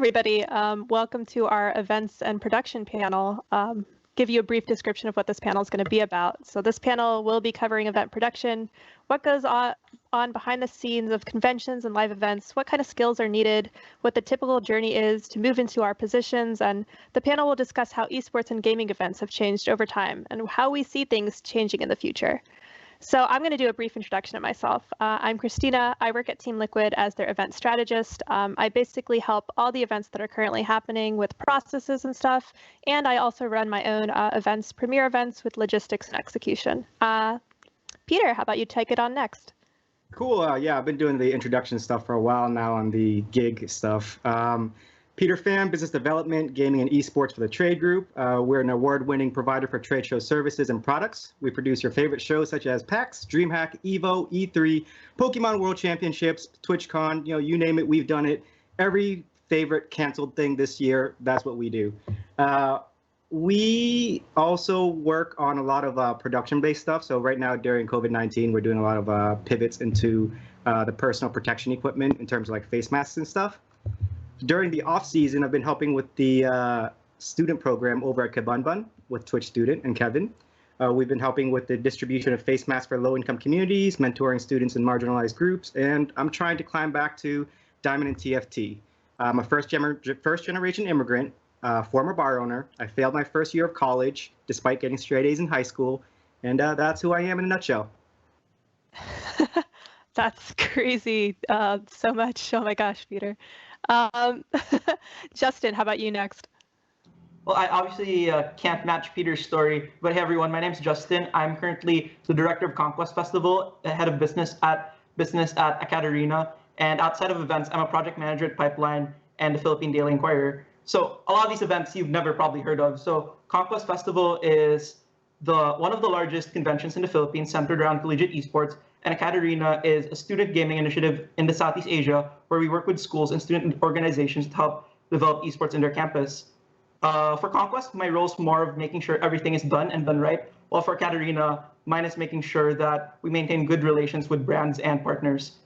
everybody. Welcome to our events and production panel. Give you a brief description of what this panel is going to be about. So this panel will be covering event production, what goes on behind the scenes of conventions and live events, what kind of skills are needed, what the typical journey is to move into our positions, and the panel will discuss how esports and gaming events have changed over time and how we see things changing in the future. So I'm going to do a brief introduction of myself. I'm Christina. I work at Team Liquid as their event strategist. I basically help all the events that are currently happening with processes and stuff. And I also run my own events, premier events with logistics and execution. Peter, how about you take it on next? Cool. Yeah, I've been doing the introduction stuff for a while now on the gig stuff. Peter Pham, Business Development, Gaming and Esports for the Trade Group. We're an award-winning provider for trade show services and products. We produce your favorite shows such as PAX, DreamHack, EVO, E3, Pokemon World Championships, TwitchCon, you name it, we've done it. Every favorite canceled thing this year, that's what we do. We also work on a lot of production-based stuff. So right now during COVID-19, we're doing a lot of pivots into the personal protection equipment in terms of like face masks and stuff. During the off season, I've been helping with the student program over at Kabunbun with Twitch Student and Kevin. We've been helping with the distribution of face masks for low-income communities, mentoring students in marginalized groups, and I'm trying to climb back to Diamond and TFT. I'm a first-generation immigrant, former bar owner. I failed my first year of college despite getting straight A's in high school, and that's who I am in a nutshell. That's crazy. So much. Oh my gosh, Peter. Justin, how about you next? Well, I obviously can't match Peter's story, but hey everyone, my name's Justin. I'm currently the director of Conquest Festival, head of business at Ekaterina, and outside of events, I'm a project manager at Pipeline and the Philippine Daily Inquirer. So a lot of these events you've never probably heard of. So Conquest Festival is one of the largest conventions in the Philippines centered around collegiate esports, and Ekaterina is a student gaming initiative in the Southeast Asia where we work with schools and student organizations to help develop esports in their campus. For Conquest, my role is more of making sure everything is done and done right, while for Ekaterina, mine is making sure that we maintain good relations with brands and partners.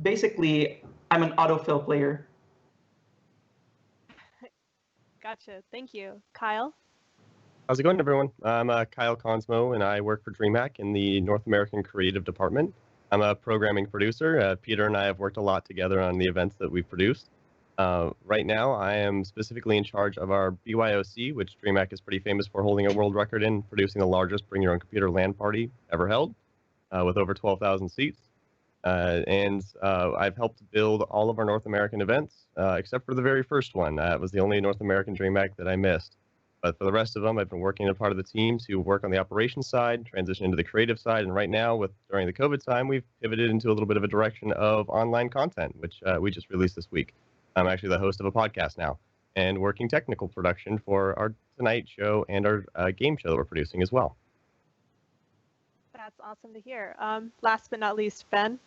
Basically, I'm an autofill player. Gotcha. Thank you. Kyle? How's it going, everyone? I'm Kyle Consmo, and I work for DreamHack in the North American Creative Department. I'm a programming producer. Peter and I have worked a lot together on the events that we've produced. Right now, I am specifically in charge of our BYOC, which DreamHack is pretty famous for holding a world record in, producing the largest Bring Your Own Computer LAN party ever held, with over 12,000 seats. I've helped build all of our North American events, except for the very first one. It was the only North American DreamHack that I missed. But for the rest of them, I've been working as part of the team to work on the operations side, transition into the creative side, and right now, during the COVID time, we've pivoted into a little bit of a direction of online content, which we just released this week. I'm actually the host of a podcast now, and working technical production for our Tonight show and our game show that we're producing as well. That's awesome to hear. Last but not least, Ben.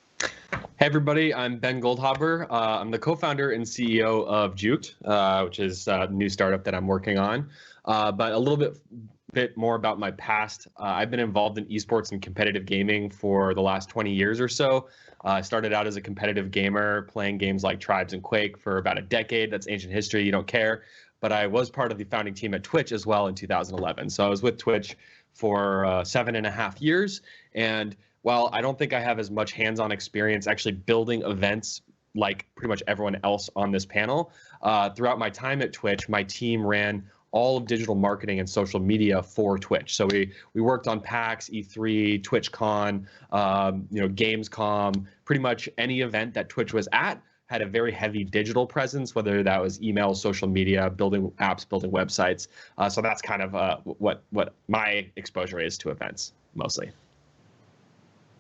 Hey everybody, I'm Ben Goldhaber. I'm the co-founder and CEO of Juked, which is a new startup that I'm working on. But a little bit more about my past. I've been involved in esports and competitive gaming for the last 20 years or so. I started out as a competitive gamer playing games like Tribes and Quake for about a decade. That's ancient history, you don't care. But I was part of the founding team at Twitch as well in 2011. So I was with Twitch for 7.5 years. And while I don't think I have as much hands-on experience actually building events like pretty much everyone else on this panel, throughout my time at Twitch, my team ran all of digital marketing and social media for Twitch. So we worked on PAX, E3, TwitchCon, Gamescom, pretty much any event that Twitch was at had a very heavy digital presence, whether that was email, social media, building apps, building websites. So that's kind of what my exposure is to events mostly.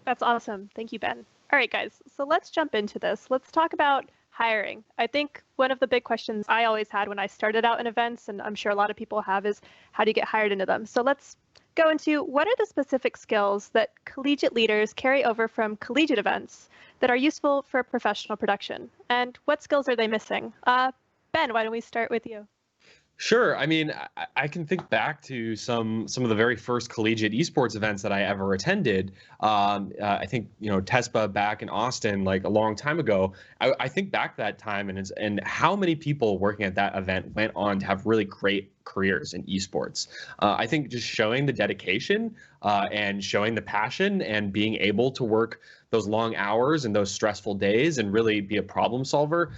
That's awesome. Thank you, Ben. All right, guys. So let's jump into this. Let's talk about hiring. I think one of the big questions I always had when I started out in events, and I'm sure a lot of people have, is how do you get hired into them? So let's go into what are the specific skills that collegiate leaders carry over from collegiate events that are useful for professional production? And what skills are they missing? Ben, why don't we start with you? Sure. I mean, I can think back to some of the very first collegiate esports events that I ever attended. I think TESPA back in Austin, like a long time ago. I think back that time and how many people working at that event went on to have really great careers in esports. I think just showing the dedication and showing the passion and being able to work those long hours and those stressful days and really be a problem solver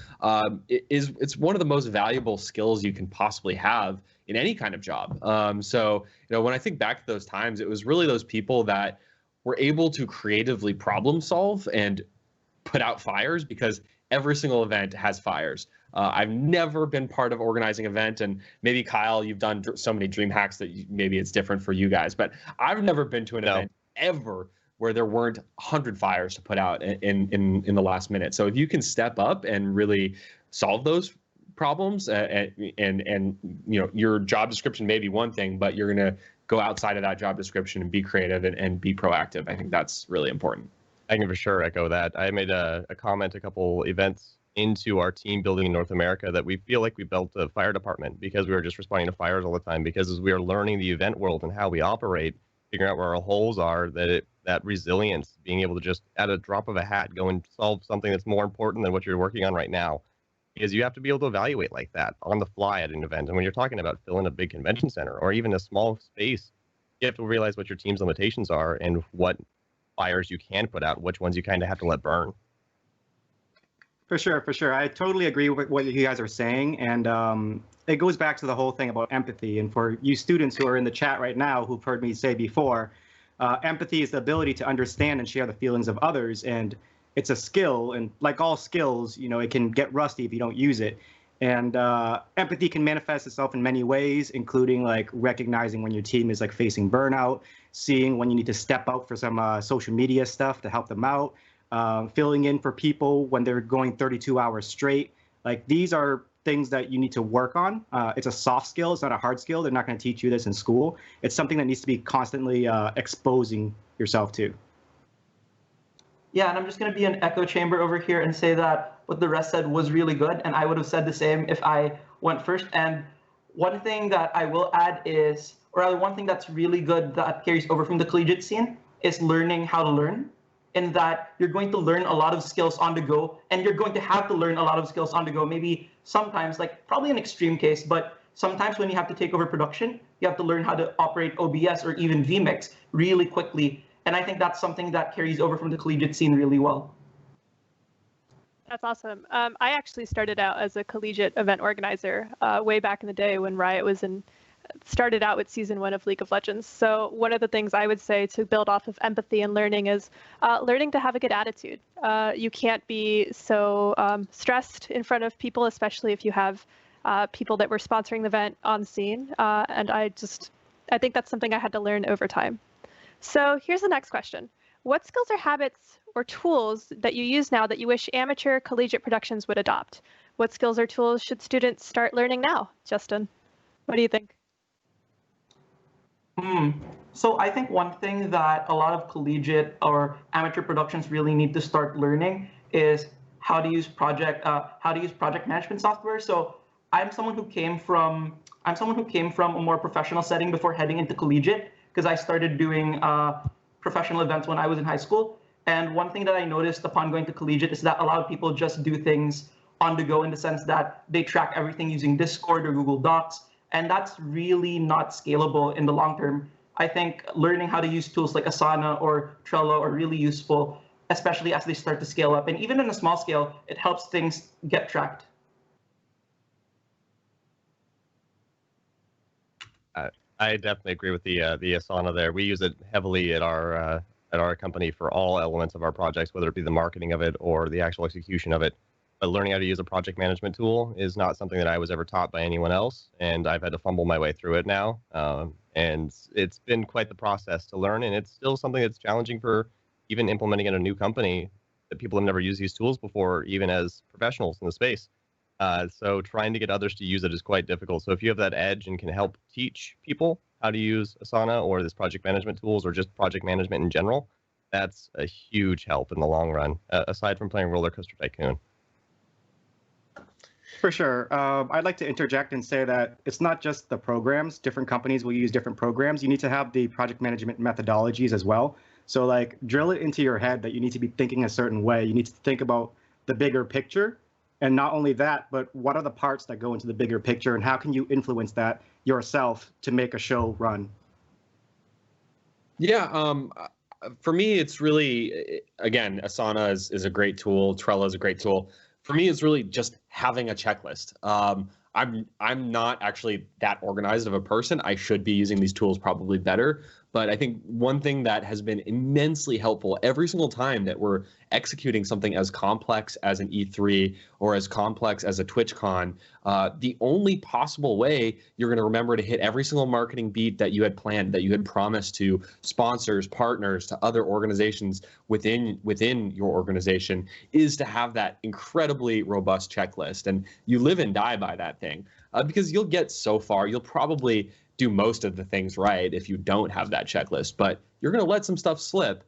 it's one of the most valuable skills you can possibly have in any kind of job. So when I think back to those times, it was really those people that were able to creatively problem solve and put out fires, because every single event has fires. I've never been part of organizing an event, and maybe Kyle, you've done so many dream hacks that maybe it's different for you guys, but I've never been to an event ever where there weren't 100 fires to put out in the last minute. So if you can step up and really solve those problems, and your job description may be one thing, but you're going to go outside of that job description and be creative and be proactive. I think that's really important. I can for sure echo that. I made a comment a couple events into our team building in North America that we feel like we built a fire department because we were just responding to fires all the time, because as we are learning the event world and how we operate, figuring out where our holes are, that resilience, being able to just at a drop of a hat go and solve something that's more important than what you're working on right now. Because you have to be able to evaluate like that on the fly at an event. And when you're talking about filling a big convention center or even a small space, you have to realize what your team's limitations are and what fires you can put out, which ones you kind of have to let burn. For sure. I totally agree with what you guys are saying. And it goes back to the whole thing about empathy. And for you students who are in the chat right now who've heard me say before, empathy is the ability to understand and share the feelings of others. And it's a skill. And like all skills, it can get rusty if you don't use it. And empathy can manifest itself in many ways, including like recognizing when your team is like facing burnout, seeing when you need to step out for some social media stuff to help them out, filling in for people when they're going 32 hours straight. Like these are things that you need to work on. It's a soft skill. It's not a hard skill. They're not going to teach you this in school. It's something that needs to be constantly exposing yourself to. Yeah, and I'm just going to be an echo chamber over here and say that what the rest said was really good, and I would have said the same if I went first. And one thing that I will add is, or rather one thing that's really good that carries over from the collegiate scene is learning how to learn, in that you're going to learn a lot of skills on the go, and you're going to have to learn a lot of skills on the go. Maybe sometimes, like probably an extreme case, but sometimes when you have to take over production, you have to learn how to operate OBS or even vMix really quickly. And I think that's something that carries over from the collegiate scene really well. That's awesome. I actually started out as a collegiate event organizer way back in the day when Riot started out with season 1 of League of Legends. So one of the things I would say to build off of empathy and learning is learning to have a good attitude. You can't be so stressed in front of people, especially if you have people that were sponsoring the event on scene. And I think that's something I had to learn over time. So here's the next question. What skills or habits or tools that you use now that you wish amateur collegiate productions would adopt? What skills or tools should students start learning now? Justin, what do you think? So I think one thing that a lot of collegiate or amateur productions really need to start learning is how to use project management software. So I'm someone who came from a more professional setting before heading into collegiate, because I started doing professional events when I was in high school. And one thing that I noticed upon going to collegiate is that a lot of people just do things on the go, in the sense that they track everything using Discord or Google Docs. And that's really not scalable in the long term. I think learning how to use tools like Asana or Trello are really useful, especially as they start to scale up. And even in a small scale, it helps things get tracked. I definitely agree with the Asana there. We use it heavily at our company for all elements of our projects, whether it be the marketing of it or the actual execution of it. But learning how to use a project management tool is not something that I was ever taught by anyone else, and I've had to fumble my way through it now. And it's been quite the process to learn, and it's still something that's challenging for even implementing in a new company that people have never used these tools before, even as professionals in the space. So trying to get others to use it is quite difficult. So if you have that edge and can help teach people how to use Asana or this project management tools or just project management in general, that's a huge help in the long run, aside from playing Roller Coaster Tycoon. For sure. I'd like to interject and say that it's not just the programs. Different companies will use different programs. You need to have the project management methodologies as well. So like drill it into your head that you need to be thinking a certain way. You need to think about the bigger picture. And not only that, but what are the parts that go into the bigger picture and how can you influence that yourself to make a show run? Yeah, for me, it's really, again, Asana is a great tool. Trello is a great tool. For me, it's really just having a checklist. I'm not actually that organized of a person. I should be using these tools probably better. But I think one thing that has been immensely helpful every single time that we're executing something as complex as an E3 or as complex as a TwitchCon, the only possible way you're going to remember to hit every single marketing beat that you had planned, that you had promised to sponsors, partners, to other organizations within your organization, is to have that incredibly robust checklist. And you live and die by that thing, because you'll get so far. You'll probably do most of the things right if you don't have that checklist, but you're going to let some stuff slip.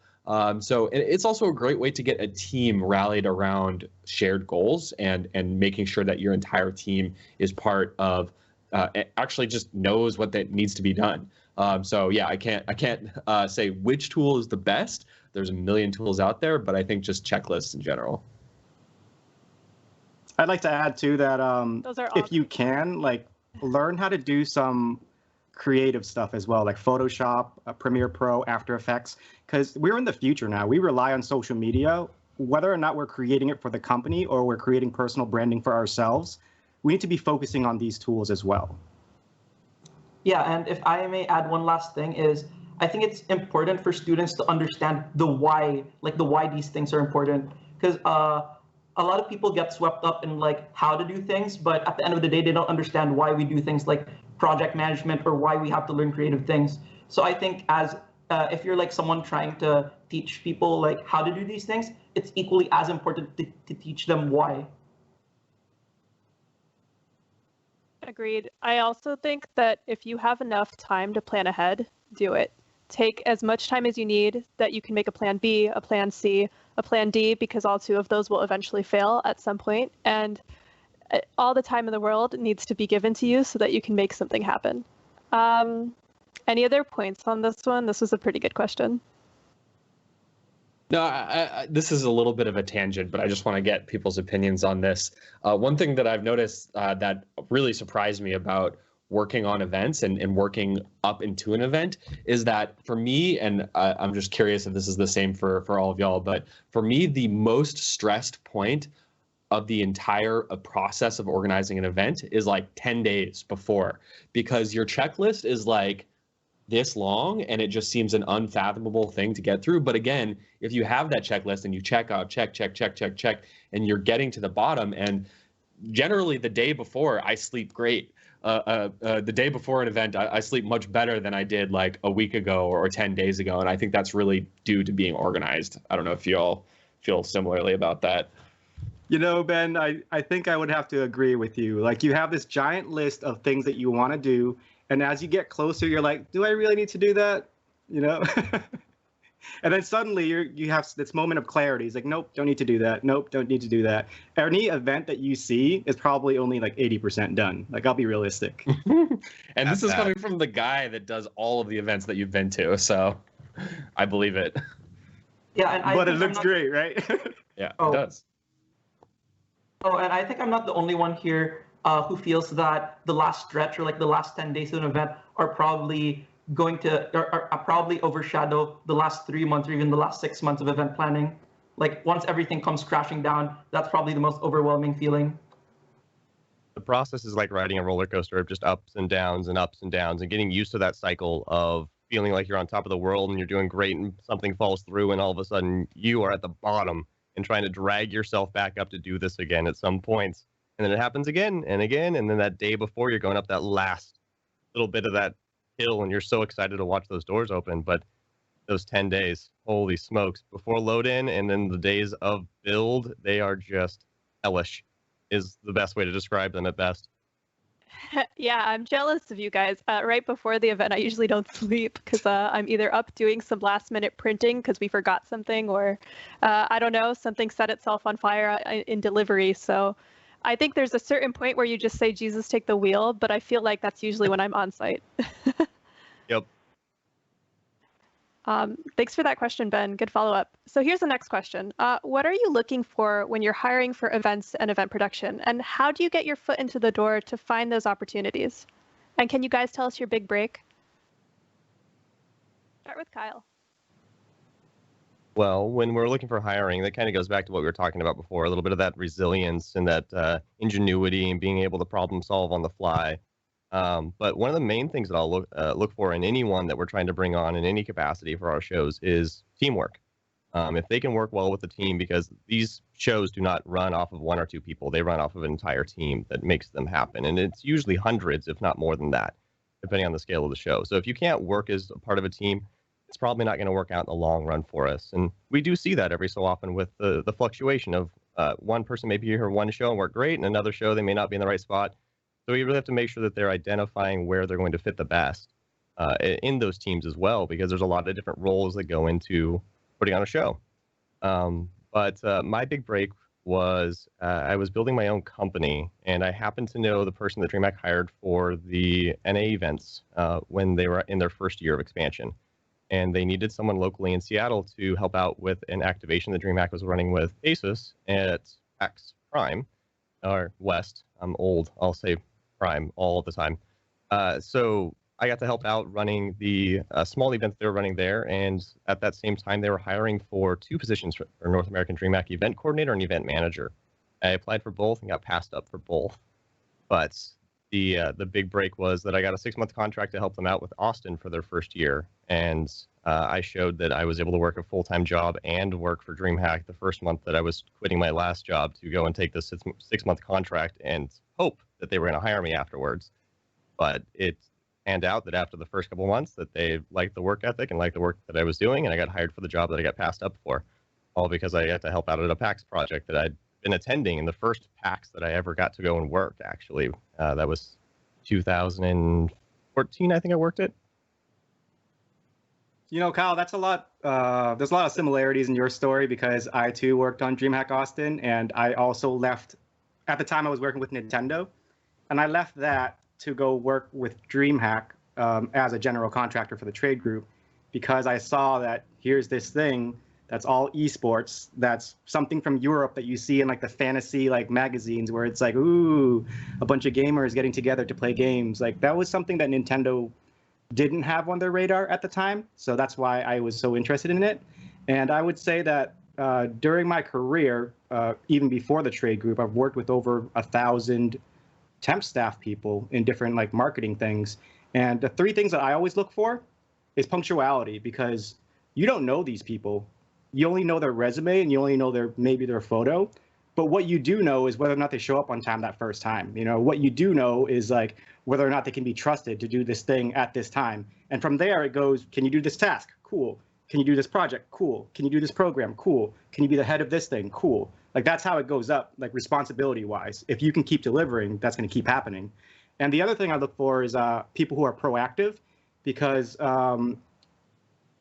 So it's also a great way to get a team rallied around shared goals and making sure that your entire team is part of, actually just knows what that needs to be done. So yeah, I can't say which tool is the best. There's a million tools out there, but I think just checklists in general. I'd like to add too that if you can, like, learn how to do some creative stuff as well, like Photoshop, Premiere Pro, After Effects, because we're in the future now. We rely on social media, whether or not we're creating it for the company or we're creating personal branding for ourselves. We need to be focusing on these tools as well. Yeah, and if I may add one last thing is, I think it's important for students to understand the why, like the why these things are important, because a lot of people get swept up in like how to do things, but at the end of the day, they don't understand why we do things like project management or why we have to learn creative things. So I think as if you're like someone trying to teach people like how to do these things, it's equally as important to teach them why. Agreed. I also think that if you have enough time to plan ahead, do it. Take as much time as you need, that you can make a plan B, a plan C, a plan D, because all two of those will eventually fail at some point. And all the time in the world needs to be given to you so that you can make something happen. Any other points on this one? This was a pretty good question. No, this is a little bit of a tangent, but I just want to get people's opinions on this. One thing that I've noticed that really surprised me about working on events and working up into an event is that for me, and I'm just curious if this is the same for all of y'all, but for me, the most stressed point of the entire process of organizing an event is like 10 days before, because your checklist is like this long and it just seems an unfathomable thing to get through. But again, if you have that checklist and you check out, check, and you're getting to the bottom, and generally the day before I sleep great. The day before an event, I sleep much better than I did like a week ago or 10 days ago. And I think that's really due to being organized. I don't know if you all feel similarly about that. You know, Ben, I think I would have to agree with you. Like, you have this giant list of things that you want to do, and as you get closer, you're like, do I really need to do that? You know? And then suddenly you have this moment of clarity. It's like, nope, don't need to do that. Nope, don't need to do that. Any event that you see is probably only like 80% done. Like, I'll be realistic. And this is coming from the guy that does all of the events that you've been to, so I believe it. Yeah, and but it looks great, right? Yeah, it does. Oh, and I think I'm not the only one here who feels that the last stretch or like the last 10 days of an event are probably going to are probably overshadow the last 3 months or even the last 6 months of event planning. Like, once everything comes crashing down, that's probably the most overwhelming feeling. The process is like riding a roller coaster of just ups and downs and ups and downs, and getting used to that cycle of feeling like you're on top of the world and you're doing great and something falls through and all of a sudden you are at the bottom and trying to drag yourself back up to do this again at some points. And then it happens again and again. And then that day before, you're going up that last little bit of that hill and you're so excited to watch those doors open. But those 10 days, holy smokes, before load in and then the days of build, they are just hellish is the best way to describe them at best. Yeah, I'm jealous of you guys. Right before the event, I usually don't sleep because I'm either up doing some last minute printing because we forgot something, or I don't know, something set itself on fire in delivery. So I think there's a certain point where you just say, Jesus, take the wheel, but I feel like that's usually when I'm on site. Yep. Thanks for that question, Ben. Good follow-up. So here's the next question. What are you looking for when you're hiring for events and event production? And how do you get your foot into the door to find those opportunities? And can you guys tell us your big break? Start with Kyle. Well, when we're looking for hiring, that kind of goes back to what we were talking about before, a little bit of that resilience and that ingenuity and being able to problem solve on the fly. But one of the main things that I'll look for in anyone that we're trying to bring on in any capacity for our shows is teamwork. If they can work well with the team, because these shows do not run off of one or two people, they run off of an entire team that makes them happen. And it's usually hundreds, if not more than that, depending on the scale of the show. So if you can't work as a part of a team, it's probably not going to work out in the long run for us. And we do see that every so often with the fluctuation of one person may be here one show and work great, and another show they may not be in the right spot. So we really have to make sure that they're identifying where they're going to fit the best in those teams as well, because there's a lot of different roles that go into putting on a show. But my big break was I was building my own company, and I happened to know the person that DreamHack hired for the NA events when they were in their first year of expansion. And they needed someone locally in Seattle to help out with an activation that DreamHack was running with Asus at X Prime, or West. I'm old. I'll say Prime all the time. So I got to help out running the small event they were running there. And at that same time, they were hiring for two positions for North American DreamHack event coordinator and event manager. I applied for both and got passed up for both. But the big break was that I got a 6-month contract to help them out with Austin for their first year. And I showed that I was able to work a full-time job and work for DreamHack the first month that I was quitting my last job to go and take this 6-month contract and hope that they were going to hire me afterwards. But it panned out that after the first couple months that they liked the work ethic and liked the work that I was doing, and I got hired for the job that I got passed up for, all because I got to help out at a PAX project that I'd been attending in the first PAX that I ever got to go and work, actually. That was 2014, I think I worked it. You know, Kyle, that's a lot. There's a lot of similarities in your story, because I too worked on DreamHack Austin, and I also left. At the time, I was working with Nintendo, and I left that to go work with DreamHack as a general contractor for the trade group, because I saw that here's this thing that's all esports. That's something from Europe that you see in like the fantasy like magazines, where it's like, ooh, a bunch of gamers getting together to play games. Like that was something that Nintendo didn't have on their radar at the time. So that's why I was so interested in it. And I would say that during my career, even before the trade group, I've worked with over 1,000 temp staff people in different like marketing things. And the three things that I always look for is punctuality, because you don't know these people. You only know their resume and you only know maybe their photo. But what you do know is whether or not they show up on time that first time. You know, what you do know is like whether or not they can be trusted to do this thing at this time. And from there it goes, can you do this task? Cool. Can you do this project? Cool. Can you do this program? Cool. Can you be the head of this thing? Cool. Like that's how it goes up, like responsibility wise. If you can keep delivering, that's going to keep happening. And the other thing I look for is people who are proactive, because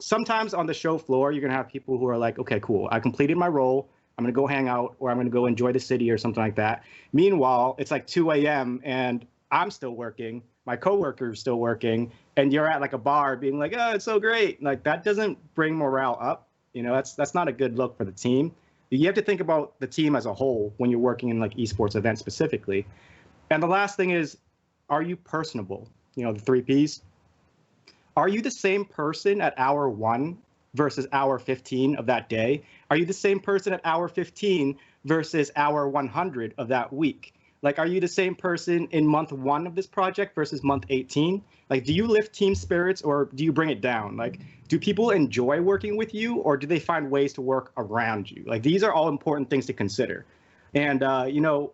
sometimes on the show floor, you're going to have people who are like, okay, cool. I completed my role. I'm going to go hang out, or I'm going to go enjoy the city or something like that. Meanwhile, it's like 2 a.m. and I'm still working. My coworker's still working, and you're at like a bar being like, oh, it's so great. Like that doesn't bring morale up. You know, that's not a good look for the team. You have to think about the team as a whole when you're working in like esports events specifically. And the last thing is, are you personable? You know, the 3 Ps. Are you the same person at hour 1 versus hour 15 of that day? Are you the same person at hour 15 versus hour 100 of that week? Like, are you the same person in month 1 of this project versus month 18? Like, do you lift team spirits or do you bring it down? Like, do people enjoy working with you, or do they find ways to work around you? Like, these are all important things to consider. And, you know,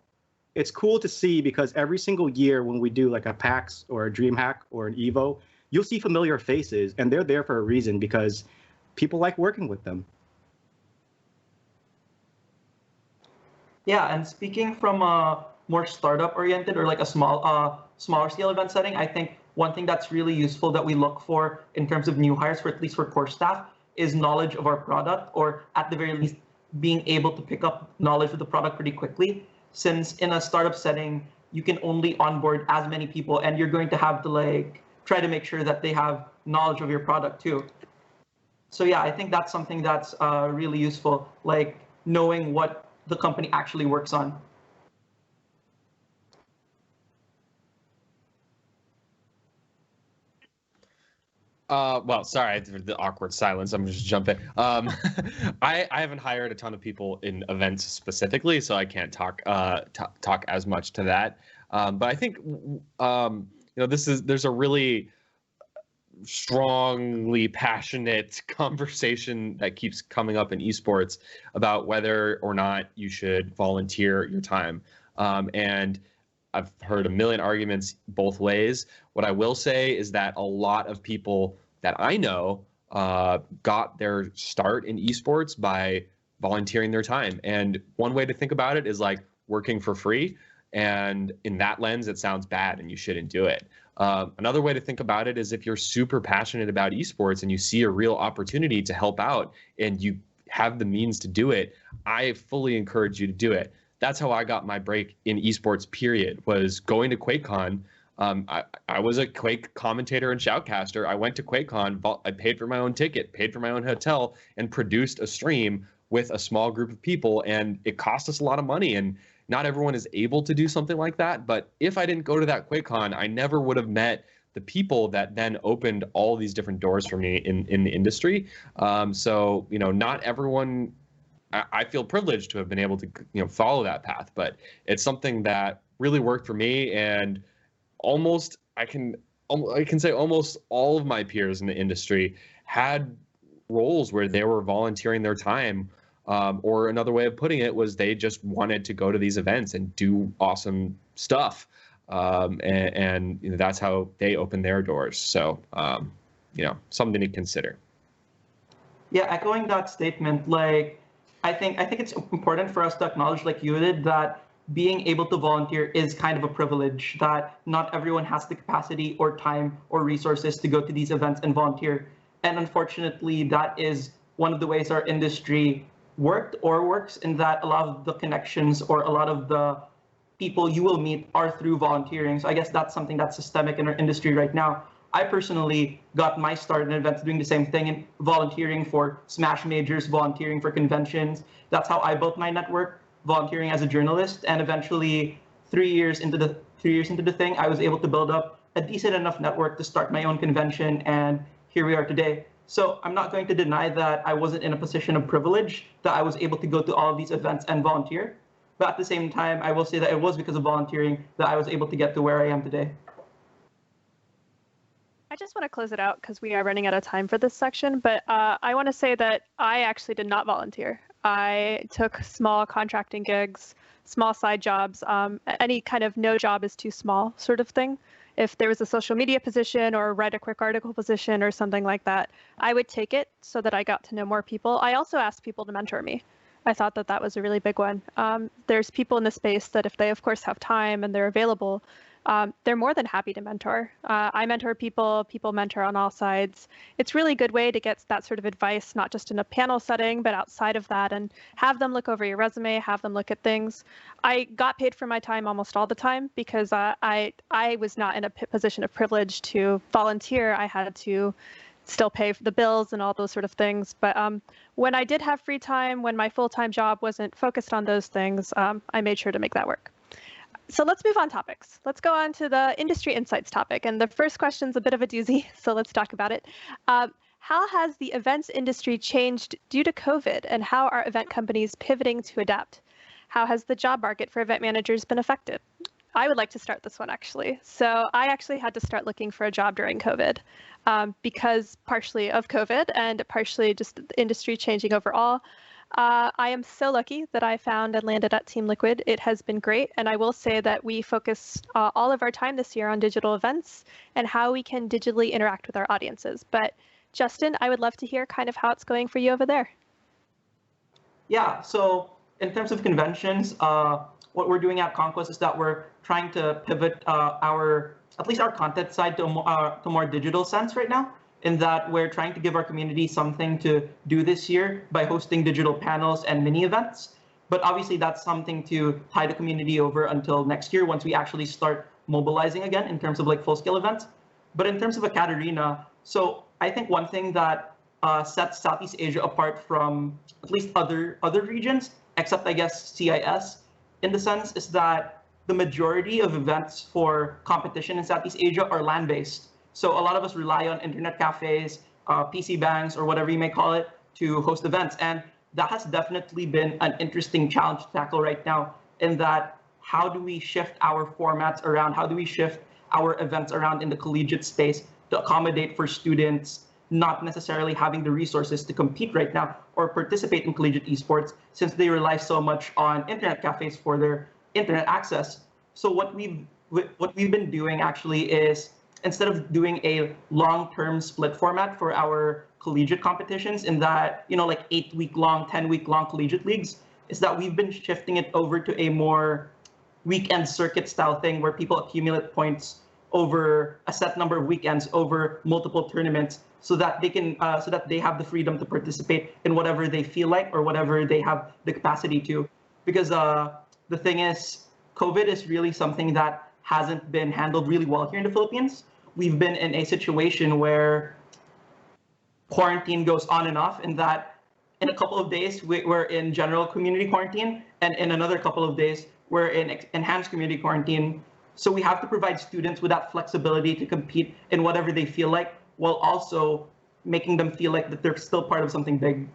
it's cool to see, because every single year when we do like a PAX or a DreamHack or an EVO, you'll see familiar faces, and they're there for a reason, because people like working with them. Yeah, and speaking from a more startup oriented or like a smaller scale event setting, I think one thing that's really useful that we look for in terms of new hires, for at least for core staff, is knowledge of our product, or at the very least being able to pick up knowledge of the product pretty quickly. since in a startup setting, you can only onboard as many people, and you're going to have to like try to make sure that they have knowledge of your product too. So yeah, I think that's something that's really useful, like knowing what the company actually works on. Well, sorry for the awkward silence. I'm just jumping. I haven't hired a ton of people in events specifically, so I can't talk as much to that. But I think there's a really strongly passionate conversation that keeps coming up in esports about whether or not you should volunteer your time. And I've heard a million arguments both ways. What I will say is that a lot of people that I know got their start in esports by volunteering their time. And one way to think about it is like working for free. And in that lens, it sounds bad and you shouldn't do it. Another way to think about it is if you're super passionate about esports and you see a real opportunity to help out and you have the means to do it, I fully encourage you to do it. That's how I got my break in esports, period, was going to QuakeCon. I was a Quake commentator and shoutcaster. I went to QuakeCon, I paid for my own ticket, paid for my own hotel, and produced a stream with a small group of people. And it cost us a lot of money. And not everyone is able to do something like that. But if I didn't go to that QuakeCon, I never would have met the people that then opened all these different doors for me in the industry. So, not everyone, I feel privileged to have been able to, follow that path, but it's something that really worked for me. And I can say almost all of my peers in the industry had roles where they were volunteering their time. Or another way of putting it was they just wanted to go to these events and do awesome stuff. And that's how they open their doors. So, something to consider. Yeah, echoing that statement, like, I think it's important for us to acknowledge, like you did, that being able to volunteer is kind of a privilege, that not everyone has the capacity or time or resources to go to these events and volunteer. And unfortunately, that is one of the ways our industry works, in that a lot of the connections or a lot of the people you will meet are through volunteering. So I guess that's something that's systemic in our industry right now. I personally got my start in events doing the same thing, and volunteering for Smash majors, volunteering for conventions. That's how I built my network, volunteering as a journalist. And eventually, 3 years into the thing, I was able to build up a decent enough network to start my own convention, and here we are today. So I'm not going to deny that I wasn't in a position of privilege, that I was able to go to all of these events and volunteer. But at the same time, I will say that it was because of volunteering that I was able to get to where I am today. I just want to close it out because we are running out of time for this section, but I want to say that I actually did not volunteer. I took small contracting gigs, small side jobs, any kind of no job is too small sort of thing. If there was a social media position or write a quick article position or something like that, I would take it so that I got to know more people. I also asked people to mentor me. I thought that that was a really big one. There's people in the space that if they, of course, have time and they're available, they're more than happy to mentor. I mentor people, people mentor on all sides. It's really a good way to get that sort of advice, not just in a panel setting, but outside of that, and have them look over your resume, have them look at things. I got paid for my time almost all the time because I was not in a position of privilege to volunteer. I had to still pay for the bills and all those sort of things. But when I did have free time, when my full-time job wasn't focused on those things, I made sure to make that work. So let's move on topics. Let's go on to the industry insights topic. And the first question is a bit of a doozy, so let's talk about it. How has the events industry changed due to COVID, and how are event companies pivoting to adapt? How has the job market for event managers been affected? I would like to start this one, actually. So I actually had to start looking for a job during COVID because partially of COVID and partially just the industry changing overall. I am so lucky that I found and landed at Team Liquid. It has been great. And I will say that we focus all of our time this year on digital events and how we can digitally interact with our audiences. But Justin, I would love to hear kind of how it's going for you over there. Yeah, so in terms of conventions, what we're doing at Conquest is that we're trying to pivot at least our content side to a more digital sense right now, in that we're trying to give our community something to do this year by hosting digital panels and mini events. But obviously, that's something to tie the community over until next year once we actually start mobilizing again in terms of like full-scale events. But in terms of Ekaterina, so I think one thing that sets Southeast Asia apart from at least other regions, except I guess CIS, in the sense is that the majority of events for competition in Southeast Asia are land-based. So a lot of us rely on internet cafes, PC bangs, or whatever you may call it, to host events. And that has definitely been an interesting challenge to tackle right now, in that how do we shift our formats around? How do we shift our events around in the collegiate space to accommodate for students not necessarily having the resources to compete right now or participate in collegiate esports, since they rely so much on internet cafes for their internet access. So what we've been doing actually is, instead of doing a long-term split format for our collegiate competitions in that, like 8-week long, 10-week long collegiate leagues, is that we've been shifting it over to a more weekend circuit style thing where people accumulate points over a set number of weekends over multiple tournaments, so that they have the freedom to participate in whatever they feel like or whatever they have the capacity to. Because the thing is, COVID is really something that hasn't been handled really well here in the Philippines. We've been in a situation where quarantine goes on and off, in that in a couple of days we're in general community quarantine, and in another couple of days we're in enhanced community quarantine. So we have to provide students with that flexibility to compete in whatever they feel like, while also making them feel like that they're still part of something big.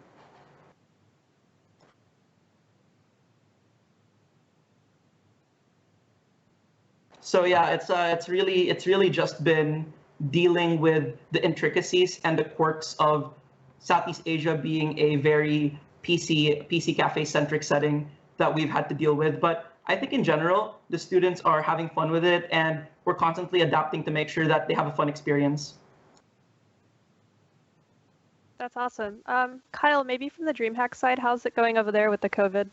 So yeah, it's really just been dealing with the intricacies and the quirks of Southeast Asia being a very PC cafe centric setting that we've had to deal with. But I think in general, the students are having fun with it, and we're constantly adapting to make sure that they have a fun experience. That's awesome. Kyle, maybe from the DreamHack side, how's it going over there with the COVID?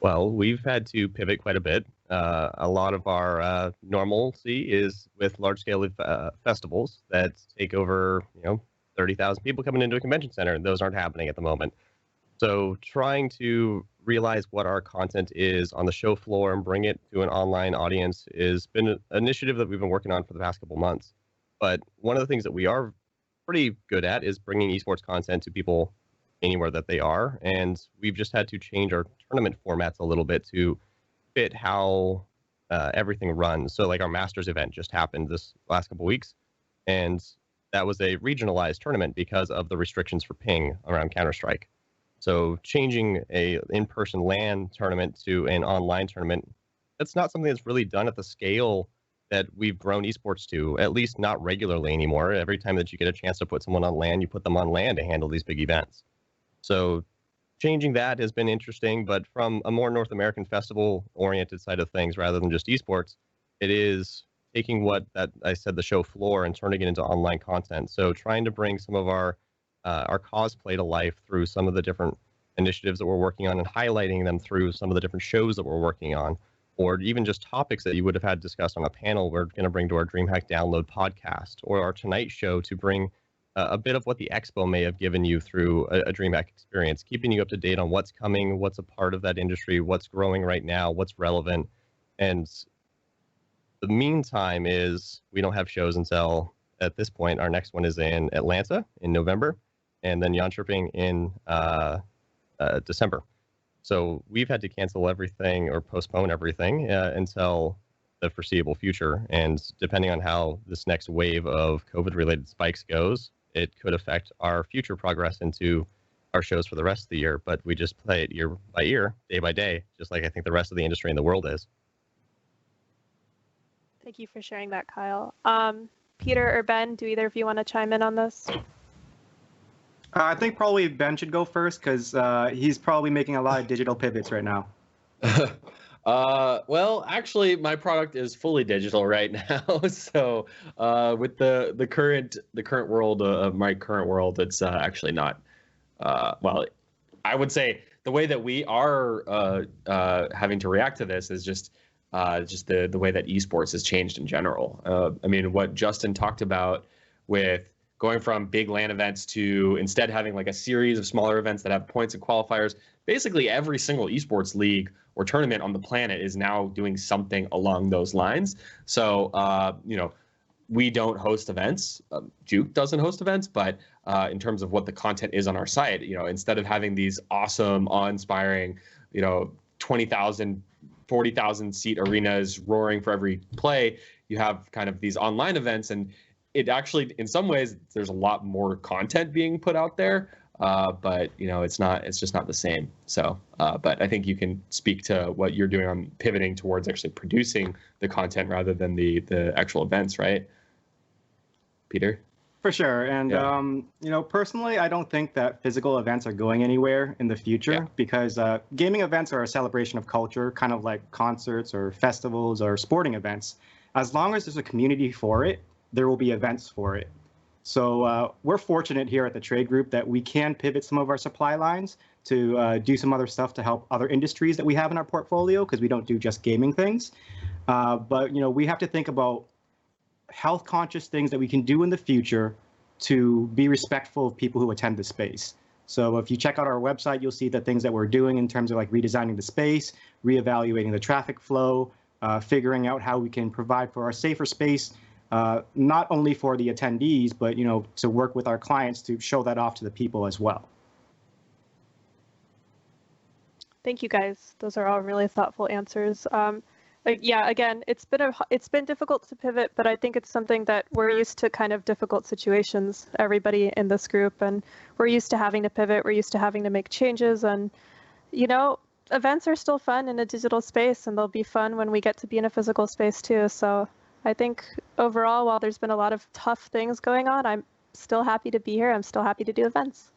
Well, we've had to pivot quite a bit. A lot of our normalcy is with large-scale festivals that take over, 30,000 people coming into a convention center, and those aren't happening at the moment. So trying to realize what our content is on the show floor and bring it to an online audience has been an initiative that we've been working on for the past couple months. But one of the things that we are pretty good at is bringing esports content to people anywhere that they are. And we've just had to change our tournament formats a little bit to fit how everything runs. So like our Masters event just happened this last couple weeks, and that was a regionalized tournament because of the restrictions for ping around Counter-Strike. So changing a in-person LAN tournament to an online tournament, that's not something that's really done at the scale that we've grown esports to, at least not regularly anymore. Every time that you get a chance to put someone on LAN, you put them on LAN to handle these big events. So changing that has been interesting, but from a more North American festival-oriented side of things, rather than just esports, it is taking what that I said, the show floor, and turning it into online content. So trying to bring some of our cosplay to life through some of the different initiatives that we're working on, and highlighting them through some of the different shows that we're working on, or even just topics that you would have had discussed on a panel. We're going to bring to our DreamHack Download podcast or our Tonight Show to bring a bit of what the expo may have given you through a DreamHack experience, keeping you up to date on what's coming, what's a part of that industry, what's growing right now, what's relevant. And the meantime is we don't have shows until, at this point, our next one is in Atlanta in November, and then Jönköping in December. So we've had to cancel everything or postpone everything until the foreseeable future. And depending on how this next wave of COVID-related spikes goes, it could affect our future progress into our shows for the rest of the year. But we just play it year by year, day by day, just like I think the rest of the industry in the world is. Thank you for sharing that, Kyle. Peter or Ben, do either of you want to chime in on this? I think probably Ben should go first, because he's probably making a lot of digital pivots right now. Well, actually, my product is fully digital right now. So with the current world of my current world, it's actually not. Well, I would say the way that we are having to react to this is just the way that esports has changed in general. I mean, what Justin talked about with going from big LAN events to instead having like a series of smaller events that have points and qualifiers. Basically, every single esports league or tournament on the planet is now doing something along those lines. So, we don't host events. Juke doesn't host events, but in terms of what the content is on our site, instead of having these awesome, awe-inspiring, 20,000, 40,000 seat arenas roaring for every play, you have kind of these online events, and it actually, in some ways, there's a lot more content being put out there, but it's just not the same. So, but I think you can speak to what you're doing on pivoting towards actually producing the content rather than the actual events, right, Peter? For sure. And, personally, I don't think that physical events are going anywhere in the future because gaming events are a celebration of culture, kind of like concerts or festivals or sporting events. As long as there's a community for it, there will be events for it. So we're fortunate here at the trade group that we can pivot some of our supply lines to do some other stuff to help other industries that we have in our portfolio, because we don't do just gaming things. But we have to think about health conscious things that we can do in the future to be respectful of people who attend the space. So if you check out our website, you'll see the things that we're doing in terms of like redesigning the space, reevaluating the traffic flow, figuring out how we can provide for a safer space, not only for the attendees, but to work with our clients to show that off to the people as well. Thank you, guys. Those are all really thoughtful answers. Again, it's been difficult to pivot, but I think it's something that we're used to, kind of difficult situations, everybody in this group, and we're used to having to pivot. We're used to having to make changes, and events are still fun in a digital space, and they'll be fun when we get to be in a physical space too. So I think overall, while there's been a lot of tough things going on, I'm still happy to be here. I'm still happy to do events.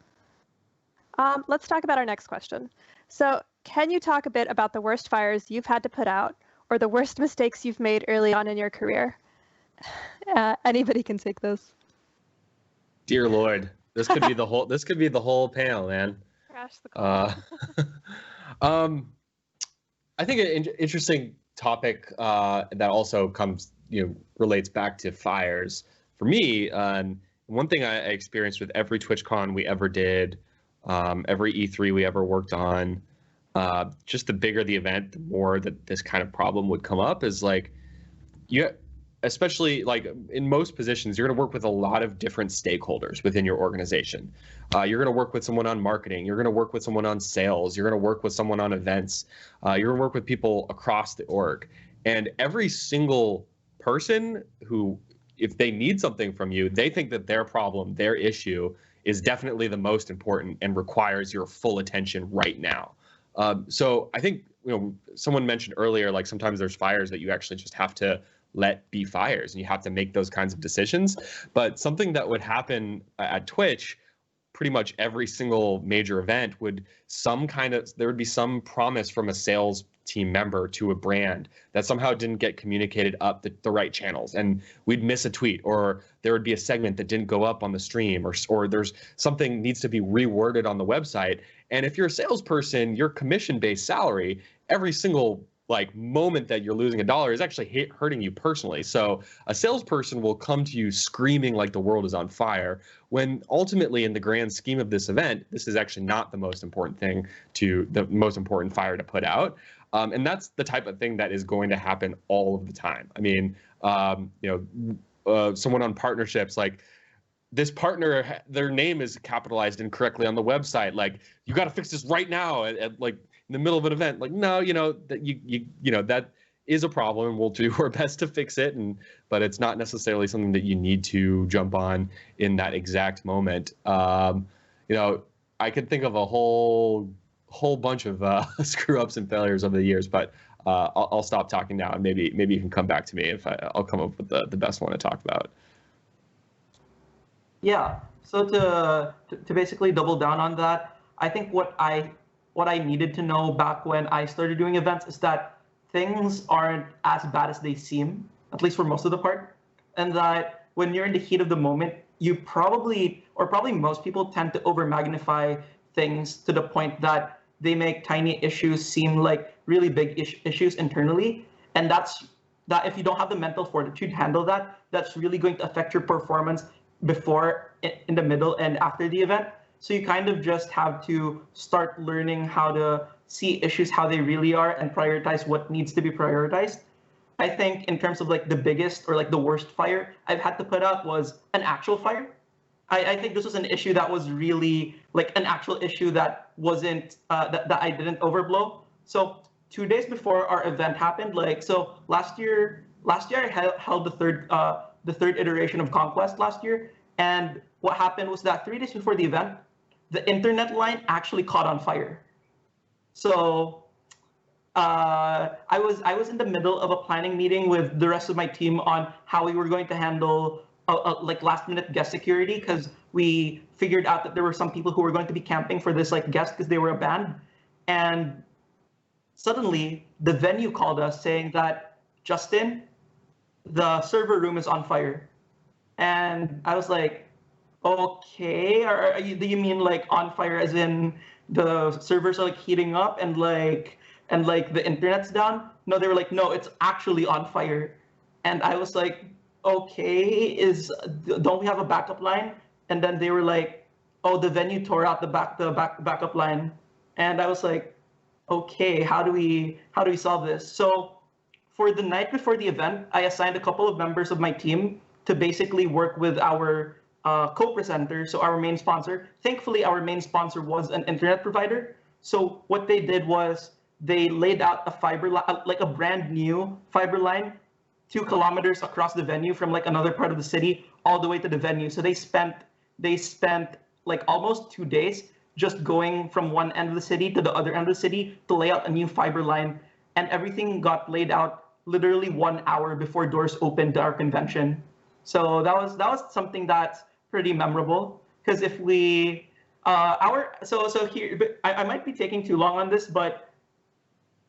Let's talk about our next question. So can you talk a bit about the worst fires you've had to put out, or the worst mistakes you've made early on in your career? Anybody can take this. Dear Lord, this could be the whole. This could be the whole panel, man. Crash the call. I think an interesting topic that also comes, relates back to fires. For me, one thing I experienced with every TwitchCon we ever did, every E3 we ever worked on, just the bigger the event, the more that this kind of problem would come up. Is like, especially like in most positions, you're going to work with a lot of different stakeholders within your organization. You're going to work with someone on marketing. You're going to work with someone on sales. You're going to work with someone on events. You're going to work with people across the org. And every single person who, if they need something from you, they think that their problem, their issue is definitely the most important and requires your full attention right now. So I think, someone mentioned earlier, like sometimes there's fires that you actually just have to let be fires, and you have to make those kinds of decisions. But something that would happen at Twitch, pretty much every single major event there would be some promise from a sales team member to a brand that somehow didn't get communicated up the right channels, and we'd miss a tweet, or there would be a segment that didn't go up on the stream, or there's something needs to be reworded on the website. And if you're a salesperson, your commission-based salary, every single moment that you're losing $1 is actually hurting you personally. So a salesperson will come to you screaming like the world is on fire, when ultimately in the grand scheme of this event, this is actually not the most important fire to put out. And that's the type of thing that is going to happen all of the time. I mean, someone on partnerships, like this partner, their name is capitalized incorrectly on the website. Like, you got to fix this right now at like in the middle of an event. Like, no, that is a problem, and we'll do our best to fix it. But it's not necessarily something that you need to jump on in that exact moment. I could think of a whole bunch of screw ups and failures over the years, but I'll stop talking now, and maybe you can come back to me if I'll come up with the best one to talk about. Yeah. So to basically double down on that, I think what I needed to know back when I started doing events is that things aren't as bad as they seem, at least for most of the part, and that when you're in the heat of the moment, you probably most people tend to over magnify things to the point that they make tiny issues seem like really big issues internally. And that if you don't have the mental fortitude to handle that, that's really going to affect your performance before, in the middle, and after the event. So you kind of just have to start learning how to see issues how they really are and prioritize what needs to be prioritized. I think in terms of like the biggest or like the worst fire I've had to put out was an actual fire. I think this was an issue that was really like an actual issue that wasn't that I didn't overblow. So 2 days before our event happened, like so last year I held the third iteration of Conquest last year, and what happened was that 3 days before the event, the internet line actually caught on fire. So I was in the middle of a planning meeting with the rest of my team on how we were going to handle like last minute guest security, because we figured out that there were some people who were going to be camping for this like guest because they were a band, and suddenly the venue called us saying that, Justin, the server room is on fire. And I was like, okay, do you mean like on fire as in the servers are like heating up and like the internet's down? No, they were like, no, it's actually on fire. And I was like, okay, don't we have a backup line? And then they were like, oh, the venue tore out the backup line. And I was like, okay, how do we solve this? So for the night before the event, I assigned a couple of members of my team to basically work with our co-presenter, so our main sponsor. Thankfully, our main sponsor was an internet provider. So what they did was they laid out a fiber line, like a brand new fiber line, 2 kilometers across the venue from like another part of the city all the way to the venue. So they spent like almost 2 days just going from one end of the city to the other end of the city to lay out a new fiber line. And everything got laid out literally 1 hour before doors opened to our convention. So that was something that's pretty memorable, because if we so here, but I might be taking too long on this, but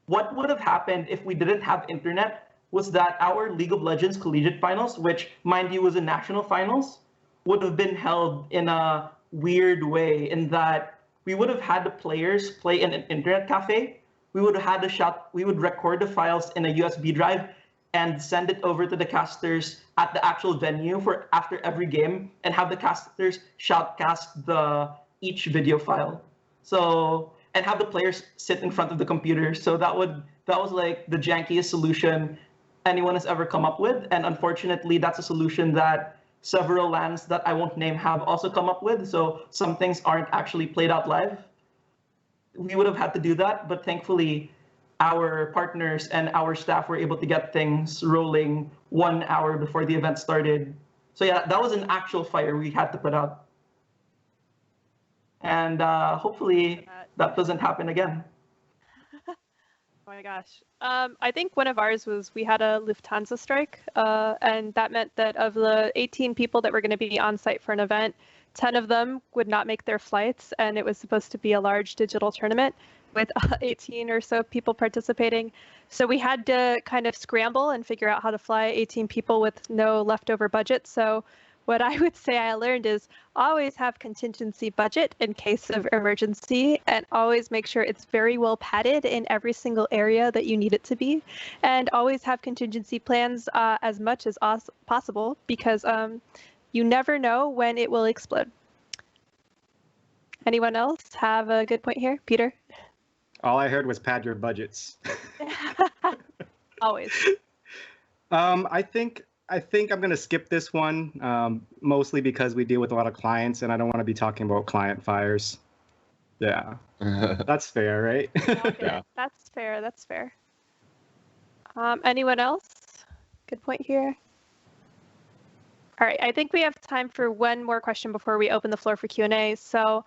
what would have happened if we didn't have internet was that our League of Legends collegiate finals, which mind you was a national finals, would have been held in a weird way, in that we would have had the players play in an internet cafe. We would have had we would record the files in a USB drive and send it over to the casters at the actual venue for after every game, and have the casters shoutcast each video file. So, and have the players sit in front of the computer. So that was like the jankiest solution anyone has ever come up with. And unfortunately, that's a solution that several LANs that I won't name have also come up with. So some things aren't actually played out live. We would have had to do that, but thankfully, our partners and our staff were able to get things rolling 1 hour before the event started. So yeah, that was an actual fire we had to put out. And hopefully that doesn't happen again. Oh my gosh. I think one of ours was we had a Lufthansa strike, and that meant that of the 18 people that were going to be on site for an event, 10 of them would not make their flights, and it was supposed to be a large digital tournament with 18 or so people participating. So we had to kind of scramble and figure out how to fly 18 people with no leftover budget. So what I would say I learned is always have contingency budget in case of emergency, and always make sure it's very well padded in every single area that you need it to be, and always have contingency plans as much as possible, because you never know when it will explode. Anyone else have a good point here? Peter? All I heard was pad your budgets. Always. I think I'm going to skip this one, mostly because we deal with a lot of clients, and I don't want to be talking about client fires. Yeah, that's fair, right? Okay, Yeah. That's fair. That's fair. Anyone else? Good point here. All right, I think we have time for one more question before we open the floor for Q&A. So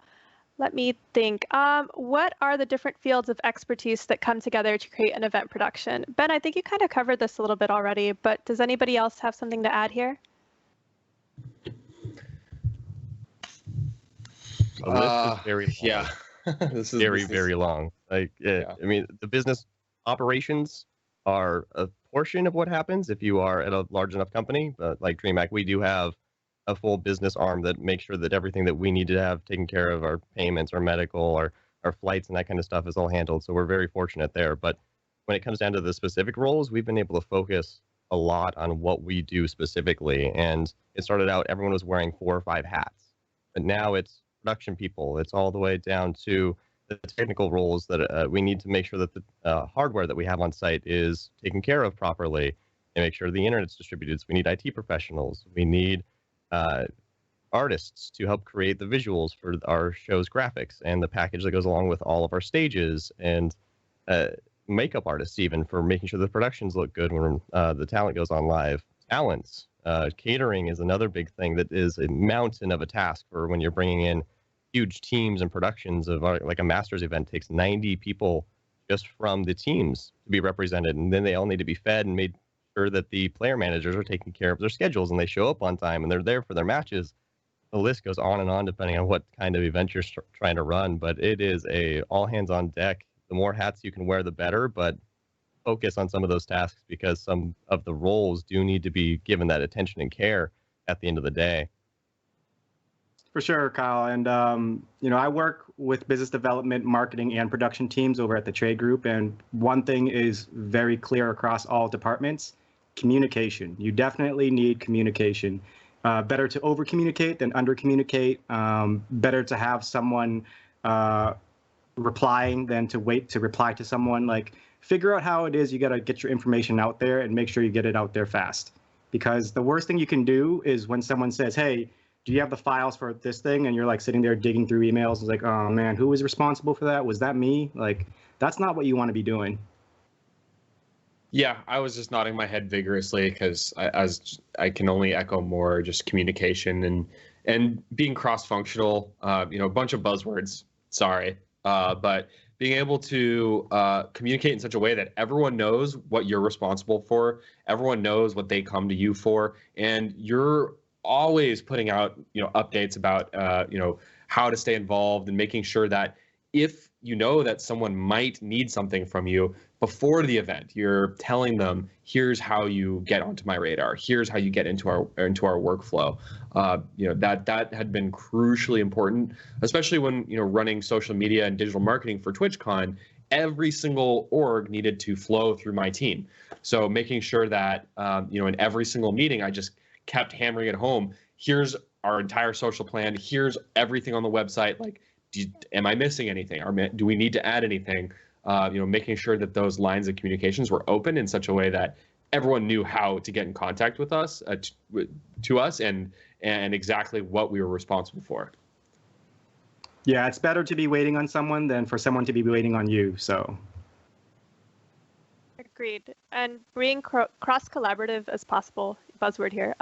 let me think. What are the different fields of expertise that come together to create an event production? Ben, I think you kind of covered this a little bit already, but does anybody else have something to add here? The list is very long. Yeah. This is Very long. Like, Yeah. I mean, the business operations are a portion of what happens if you are at a large enough company. But like DreamHack, we do have a full business arm that makes sure that everything that we need to have taken care of, our payments, our medical, our flights, and that kind of stuff is all handled. So we're very fortunate there. But when it comes down to the specific roles, we've been able to focus a lot on what we do specifically. And it started out, everyone was wearing 4 or 5 hats, but now it's production people. It's all the way down to the technical roles that we need to make sure that the hardware that we have on site is taken care of properly and make sure the internet's distributed. So we need IT professionals. We need artists to help create the visuals for our show's graphics and the package that goes along with all of our stages, and makeup artists even for making sure the productions look good when the talent goes on live. Talents, catering is another big thing that is a mountain of a task for when you're bringing in huge teams and productions of like a Masters event takes 90 people just from the teams to be represented, and then they all need to be fed and made sure that the player managers are taking care of their schedules and they show up on time and they're there for their matches. The list goes on and on depending on what kind of event you're trying to run, but it is a all hands on deck. The more hats you can wear, the better, but focus on some of those tasks because some of the roles do need to be given that attention and care at the end of the day. For sure, Kyle. And, I work with business development, marketing, and production teams over at the Trade Group. And one thing is very clear across all departments: communication. You definitely need communication. Better to over communicate than under communicate. Better to have someone replying than to wait to reply to someone. Like, figure out how it is you got to get your information out there and make sure you get it out there fast. Because the worst thing you can do is when someone says, hey, do you have the files for this thing? And you're like sitting there digging through emails. It's like, oh man, who was responsible for that? Was that me? Like, that's not what you want to be doing. Yeah, I was just nodding my head vigorously because I can only echo more just communication and being cross-functional. A bunch of buzzwords. Sorry, but being able to communicate in such a way that everyone knows what you're responsible for, everyone knows what they come to you for, and you're always putting out updates about how to stay involved and making sure that if you know that someone might need something from you before the event, you're telling them, here's how you get onto my radar, here's how you get into our workflow. That had been crucially important, especially when running social media and digital marketing for TwitchCon. Every single org needed to flow through my team, so making sure that in every single meeting I just kept hammering it home. Here's our entire social plan. Here's everything on the website. Like, am I missing anything? Do we need to add anything? Making sure that those lines of communications were open in such a way that everyone knew how to get in contact with us, to us, and exactly what we were responsible for. Yeah, it's better to be waiting on someone than for someone to be waiting on you. So. Agreed. And being cross-collaborative as possible, buzzword here,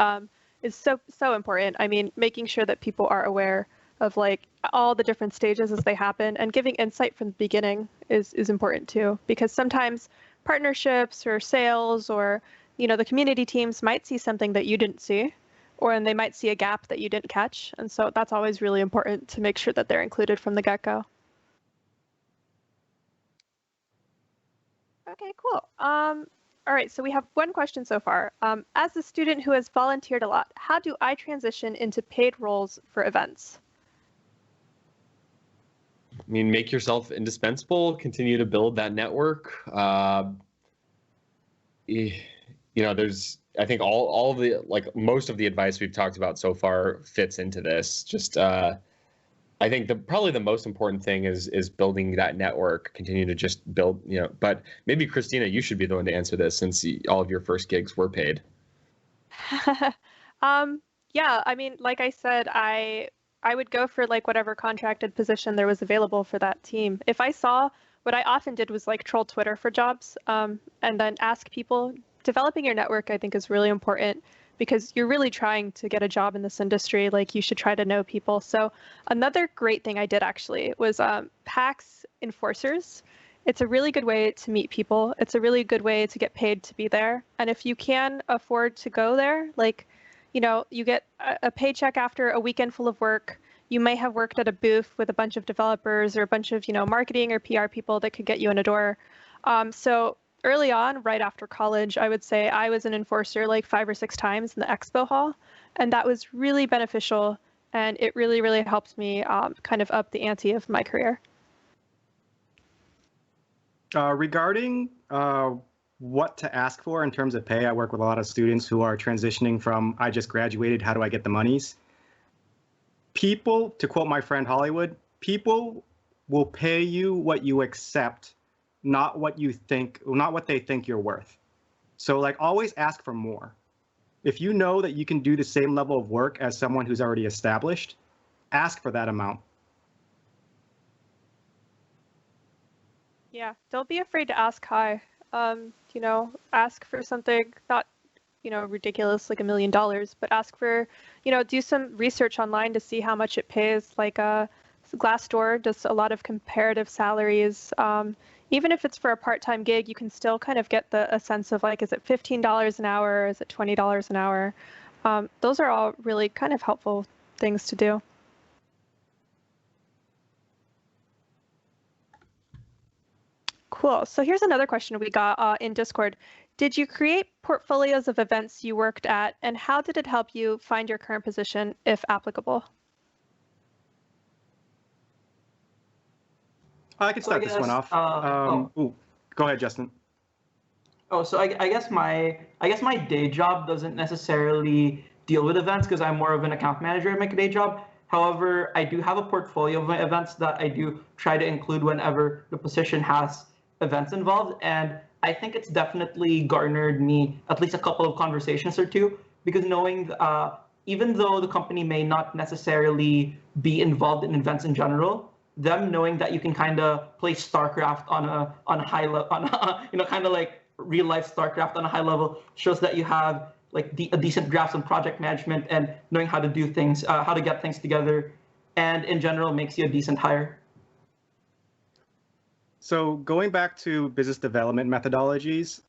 is so important. I mean, making sure that people are aware of like all the different stages as they happen, and giving insight from the beginning is important too, because sometimes partnerships or sales or the community teams might see something that you didn't see, or they might see a gap that you didn't catch, and so that's always really important to make sure that they're included from the get-go. Okay, cool. All right, so we have one question so far. As a student who has volunteered a lot, how do I transition into paid roles for events? I mean, make yourself indispensable, continue to build that network. There's, I think all of the, like most of the advice we've talked about so far fits into this. Just, I think probably the most important thing is building that network, continue to just build, but maybe Christina, you should be the one to answer this since all of your first gigs were paid. Yeah, I mean, like I said, I would go for like whatever contracted position there was available for that team. If I saw, what I often did was like troll Twitter for jobs, and then ask people. Developing your network, I think, is really important because you're really trying to get a job in this industry. Like, you should try to know people. So another great thing I did actually was PAX Enforcers. It's a really good way to meet people. It's a really good way to get paid to be there. And if you can afford to go there, like, you get a paycheck after a weekend full of work. You may have worked at a booth with a bunch of developers or a bunch of, marketing or PR people that could get you in a door. So early on, right after college, I would say I was an enforcer like 5 or 6 times in the expo hall. And that was really beneficial. And it really, really helped me kind of up the ante of my career. Regarding what to ask for in terms of pay. I work with a lot of students who are transitioning from, I just graduated, how do I get the monies? People, to quote my friend Hollywood, people will pay you what you accept, not what you think, not what they think you're worth. So like always ask for more. If you know that you can do the same level of work as someone who's already established, ask for that amount. Yeah, don't be afraid to ask high. Ask for something not, ridiculous like $1 million, but ask for, do some research online to see how much it pays. Like Glassdoor does a lot of comparative salaries. Even if it's for a part-time gig, you can still kind of get a sense of like, is it $15 an hour? Is it $20 an hour? Those are all really kind of helpful things to do. Cool. So here's another question we got in Discord. Did you create portfolios of events you worked at, and how did it help you find your current position, if applicable? I can start this one off. Go ahead, Justin. Oh, so I guess my day job doesn't necessarily deal with events because I'm more of an account manager at my day job. However, I do have a portfolio of my events that I do try to include whenever the position has events involved, and I think it's definitely garnered me at least a couple of conversations or two, because knowing even though the company may not necessarily be involved in events in general, them knowing that you can kind of play StarCraft on a high level, kind of like real life StarCraft on a high level, shows that you have like a decent grasp on project management and knowing how to do things, how to get things together, and in general makes you a decent hire. So going back to business development methodologies,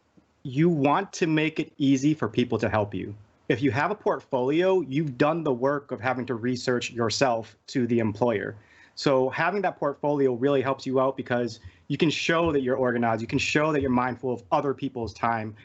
you want to make it easy for people to help you. If you have a portfolio, you've done the work of having to research yourself to the employer. So having that portfolio really helps you out because you can show that you're organized. You can show that you're mindful of other people's time.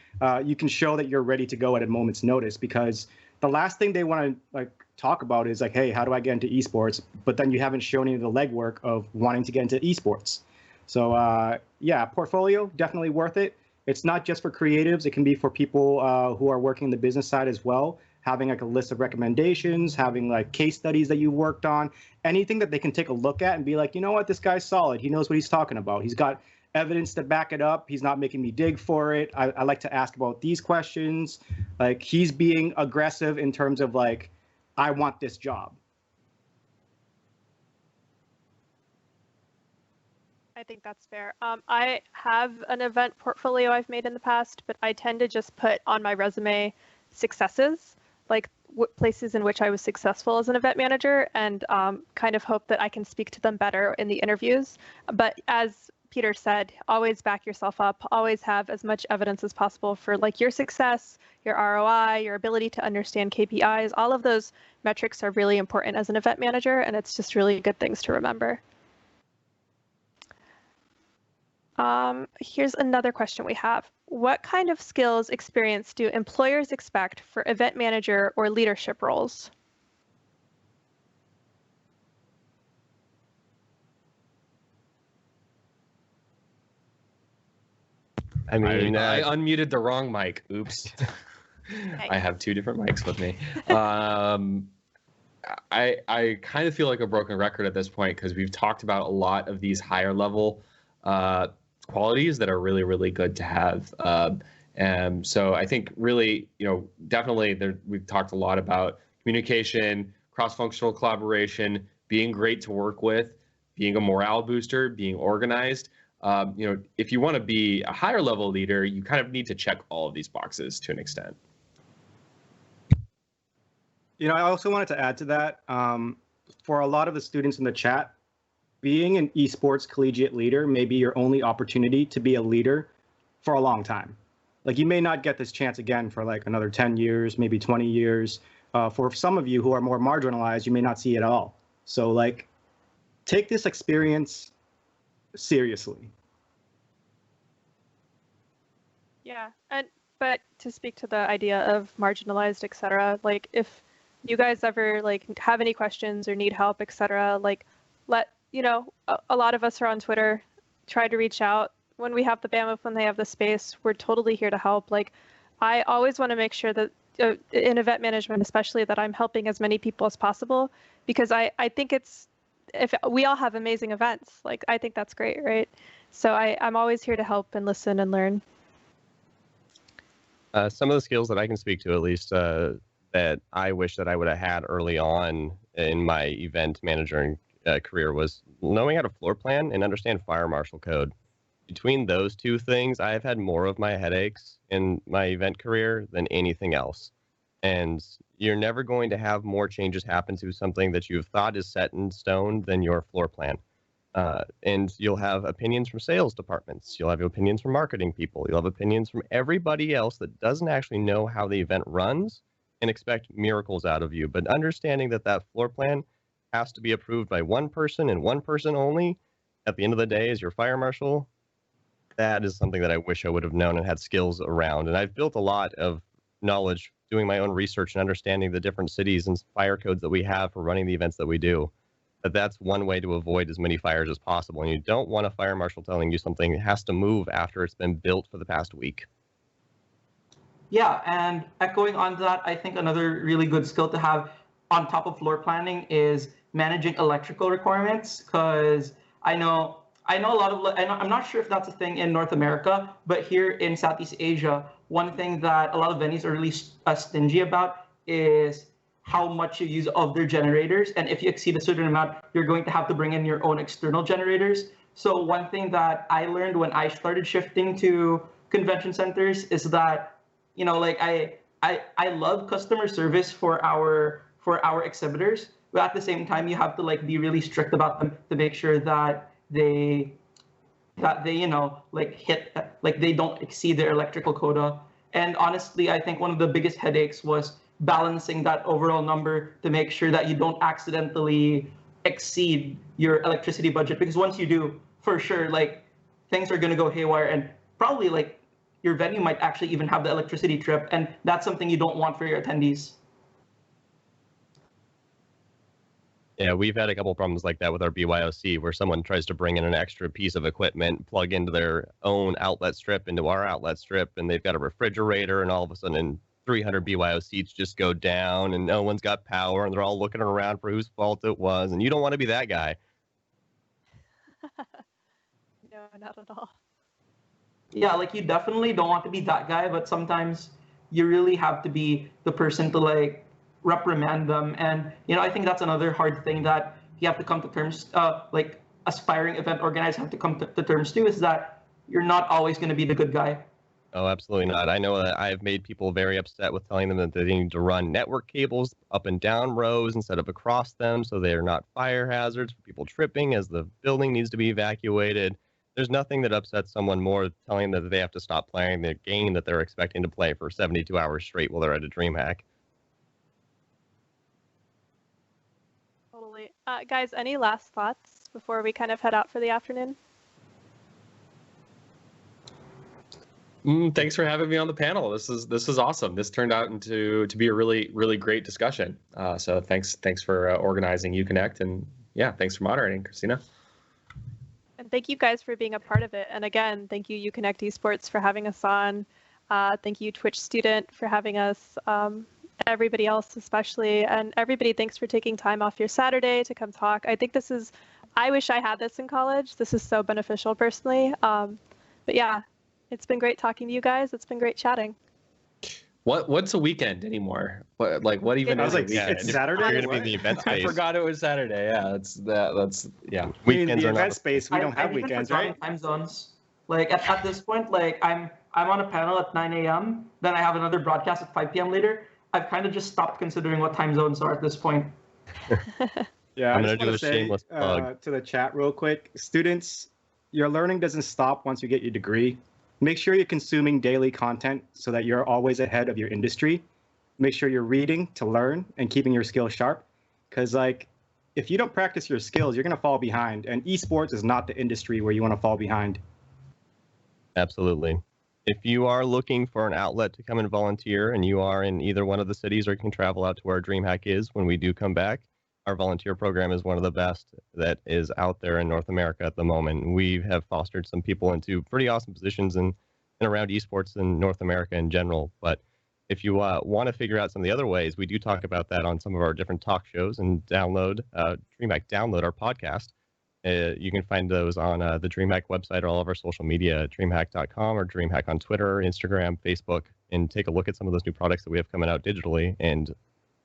You can show that you're ready to go at a moment's notice, because the last thing they want to talk about is like, hey, how do I get into esports? But then you haven't shown any of the legwork of wanting to get into esports. So yeah, portfolio, definitely worth it. It's not just for creatives. It can be for people who are working the business side as well. Having like a list of recommendations, having like case studies that you worked on, anything that they can take a look at and be like, you know what, this guy's solid. He knows what he's talking about. He's got evidence to back it up. He's not making me dig for it. I like to ask about these questions. Like he's being aggressive in terms of like, I want this job. I think that's fair. I have an event portfolio I've made in the past, but I tend to just put on my resume successes, like places in which I was successful as an event manager, and kind of hope that I can speak to them better in the interviews. But as Peter said, always back yourself up, always have as much evidence as possible for like your success, your ROI, your ability to understand KPIs. All of those metrics are really important as an event manager, and it's just really good things to remember. Here's another question we have. What kind of skills experience do employers expect for event manager or leadership roles? I mean, I unmuted the wrong mic. Oops. Thanks. I have two different mics with me. I kind of feel like a broken record at this point because we've talked about a lot of these higher level qualities that are really, really good to have. And so I think really, definitely we've talked a lot about communication, cross-functional collaboration, being great to work with, being a morale booster, being organized. If you want to be a higher level leader, you kind of need to check all of these boxes to an extent. I also wanted to add to that, for a lot of the students in the chat, being an esports collegiate leader may be your only opportunity to be a leader for a long time. Like you may not get this chance again for like another 10 years, maybe 20 years. For some of you who are more marginalized, you may not see it at all. So like, take this experience seriously. Yeah, but to speak to the idea of marginalized, etc., like if you guys ever like have any questions or need help, etc., like a lot of us are on Twitter. Try to reach out. when we have the bandwidth, when they have the space, we're totally here to help. Like, I always want to make sure that in event management, especially, that I'm helping as many people as possible, because I think if we all have amazing events, like, I think that's great, right? So I'm always here to help and listen and learn. Some of the skills that I can speak to, at least, that I wish that I would have had early on in my event managing career was knowing how to floor plan and understand fire marshal code. Between those two things, I've had more of my headaches in my event career than anything else. And you're never going to have more changes happen to something that you've thought is set in stone than your floor plan. And you'll have opinions from sales departments. You'll have opinions from marketing people. You'll have opinions from everybody else that doesn't actually know how the event runs and expect miracles out of you. But understanding that that floor plan has to be approved by one person and one person only at the end of the day as your fire marshal, that is something that I wish I would have known and had skills around. And I've built a lot of knowledge doing my own research and understanding the different cities and fire codes that we have for running the events that we do. But that's one way to avoid as many fires as possible. And you don't want a fire marshal telling you something has to move after it's been built for the past week. Yeah, and echoing on that, I think another really good skill to have on top of floor planning is managing electrical requirements, because I know a lot of, I'm not sure if that's a thing in North America, but here in Southeast Asia, one thing that a lot of venues are really stingy about is how much you use of their generators. And if you exceed a certain amount, you're going to have to bring in your own external generators. So one thing that I learned when I started shifting to convention centers is that, you know, like I love customer service for our exhibitors, but at the same time, you have to like be really strict about them to make sure that they you know, like hit, like they don't exceed their electrical quota. And honestly, I think one of the biggest headaches was balancing that overall number to make sure that you don't accidentally exceed your electricity budget, because once you do, for sure, like things are going to go haywire, and probably like your venue might actually even have the electricity trip, and that's something you don't want for your attendees. Yeah, we've had a couple problems like that with our BYOC, where someone tries to bring in an extra piece of equipment, plug into their own outlet strip into our outlet strip, and they've got a refrigerator, and all of a sudden 300 BYO seats just go down, and no one's got power, and they're all looking around for whose fault it was, and you don't want to be that guy. No, not at all. Yeah, like you definitely don't want to be that guy, but sometimes you really have to be the person to like reprimand them. And you know, I think that's another hard thing that you have to come to terms, like aspiring event organizers have to come to terms to, is that you're not always going to be the good guy. Oh, absolutely not. I know that I've made people very upset with telling them that they need to run network cables up and down rows instead of across them, so they are not fire hazards for people tripping as the building needs to be evacuated. There's nothing that upsets someone more telling them that they have to stop playing the game that they're expecting to play for 72 hours straight while they're at a DreamHack. Totally. Guys, any last thoughts before we kind of head out for the afternoon? Thanks for having me on the panel. This is awesome. This turned out to be a really great discussion. So thanks for organizing UConnect, and yeah, thanks for moderating, Christina. And thank you guys for being a part of it. And again, thank you UConnect Esports for having us on. Thank you Twitch Student for having us. Everybody else especially, and everybody, thanks for taking time off your Saturday to come talk. I think I wish I had this in college. This is so beneficial personally. But yeah. It's been great talking to you guys. It's been great chatting. What's a weekend anymore? What even is like, a it's Saturday? You're gonna be in the event space. I forgot it was Saturday. Yeah, that's yeah. Weekends in are the event not. space. We don't have weekends, right? Time zones. Like at this point, like I'm on a panel at 9 a.m. Then I have another broadcast at 5 p.m. later. I've kind of just stopped considering what time zones are at this point. Yeah, I'm I gonna just do a want to shameless say plug. to the chat real quick, students, your learning doesn't stop once you get your degree. Make sure you're consuming daily content so that you're always ahead of your industry. Make sure you're reading to learn and keeping your skills sharp. Because like, if you don't practice your skills, you're going to fall behind. And esports is not the industry where you want to fall behind. Absolutely. If you are looking for an outlet to come and volunteer, and you are in either one of the cities, or you can travel out to where DreamHack is when we do come back, Our volunteer program is one of the best that is out there in North America at the moment. We have fostered some people into pretty awesome positions in and around esports in North America in general. But if you want to figure out some of the other ways, we do talk about that on some of our different talk shows, and download our podcast. You can find those on the DreamHack website or all of our social media, dreamhack.com or DreamHack on Twitter, Instagram, Facebook, and take a look at some of those new products that we have coming out digitally and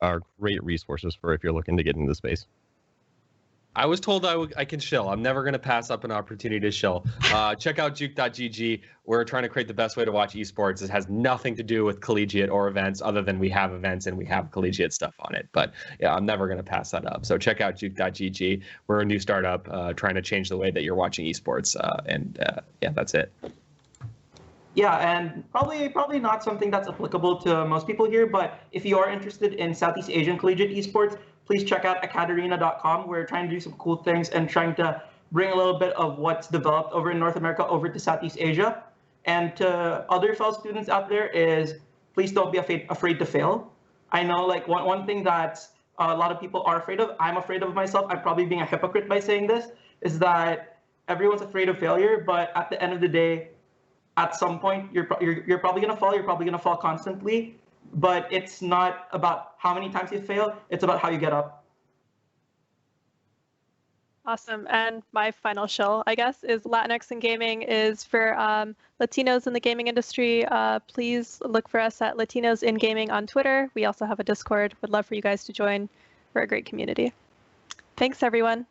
are great resources for if you're looking to get into the space. I was told I can shill. I'm never going to pass up an opportunity to shill. Check out juke.gg. We're trying to create the best way to watch esports. It has nothing to do with collegiate or events other than we have events and we have collegiate stuff on it. But yeah, I'm never going to pass that up. So check out juke.gg. We're a new startup trying to change the way that you're watching esports. Yeah, that's it. Yeah, and probably not something that's applicable to most people here, but if you are interested in Southeast Asian collegiate esports, please check out acadarena.com. We're trying to do some cool things and trying to bring a little bit of what's developed over in North America over to Southeast Asia. And to other fellow students out there is, please don't be afraid to fail. I know like one thing that a lot of people are afraid of, I'm afraid of myself, I'm probably being a hypocrite by saying this, is that everyone's afraid of failure, but at the end of the day, at some point, you're probably going to fall. You're probably going to fall constantly. But it's not about how many times you fail. It's about how you get up. Awesome. And my final shill, I guess, is Latinx in gaming is for Latinos in the gaming industry. Please look for us at Latinos in Gaming on Twitter. We also have a Discord. Would love for you guys to join. We're a great community. Thanks, everyone.